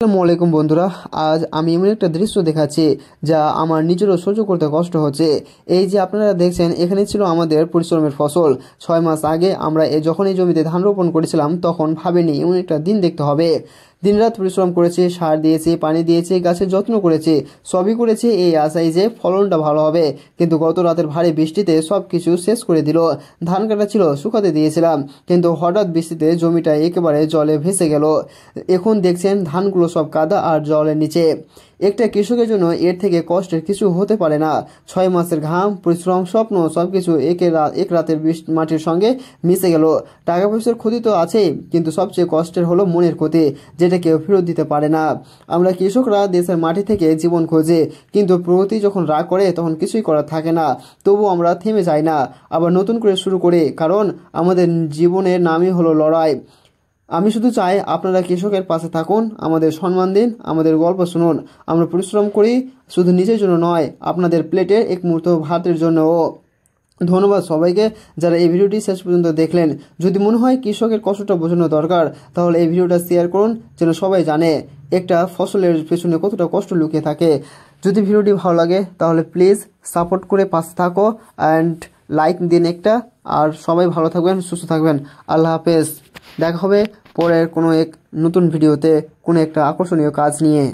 আসসালামু আলাইকুম বন্ধুরা। আজ আমি এমন একটা দৃশ্য দেখাচ্ছি যা আমার নিজেরও সহ্য করতে কষ্ট হচ্ছে। এই যে আপনারা দেখছেন, এখানে ছিল আমাদের পরিশ্রমের ফসল। 6 মাস আগে আমরা যখন এই জমিতে ধান রোপণ করেছিলাম তখন ভাবিনি এমন একটা দিন দেখতে হবে। দিনরাত পরিশ্রম করেছি, সার দিয়েছি, পানি দিয়েছি, গাছের যত্ন করেছি, সবই করেছি এই আশায় যে ফলনটা ভালো হবে। কিন্তু গত রাতের ভারী বৃষ্টিতে সব কিছু শেষ করে দিল। ধান কাটা ছিল, শুকাতে দিয়েছিলাম, কিন্তু হঠাৎ বৃষ্টিতে জমিটা একেবারে জলে ভেসে গেল। এখন দেখছেন ধানগুলো সব কাদা আর জলের নিচে। একটা কৃষকের জন্য এর থেকে কষ্টের কিছু হতে পারে না। 6 মাসের ঘাম, পরিশ্রম, স্বপ্ন সবকিছু এক রাতের মাটির সঙ্গে মিশে গেল। টাকা পয়সার ক্ষতি তো আছেই, কিন্তু সবচেয়ে কষ্টের হলো মনের ক্ষতি, যেটা কেউ ফেরত দিতে পারে না। আমরা কৃষকরা দেশের মাটি থেকে জীবন খোঁজে, কিন্তু প্রগতি যখন রাগ করে তখন কিছুই করার থাকে না। তবু আমরা থেমে যাই না, আবার নতুন করে শুরু করি, কারণ আমাদের জীবনের নামই হলো লড়াই। আমি শুধু চাই আপনারা কৃষকের পাশে থাকুন, আমাদের সম্মান দিন, আমাদের গল্প শুনুন। আমরা পরিশ্রম করি শুধু নিজের জন্য নয়, আপনাদের প্লেটের এক মুহূর্ত ভাতের জন্যও। ধন্যবাদ সবাইকে যারা এই ভিডিওটি শেষ পর্যন্ত দেখলেন। যদি মনে হয় কৃষকের কষ্টটা বোঝানো দরকার, তাহলে এই ভিডিওটা শেয়ার করুন, যেন সবাই জানে একটা ফসলের পেছনে কতটা কষ্ট লুকিয়ে থাকে। যদি ভিডিওটি ভালো লাগে তাহলে প্লিজ সাপোর্ট করে পাশে থাকো অ্যান্ড লাইক দিন একটা। আর সবাই ভালো থাকবেন, সুস্থ থাকবেন। আল্লাহ হাফেজ। দেখা হবে পরের কোনো এক নতুন ভিডিওতে কোনো একটা আকর্ষণীয় কাজ নিয়ে।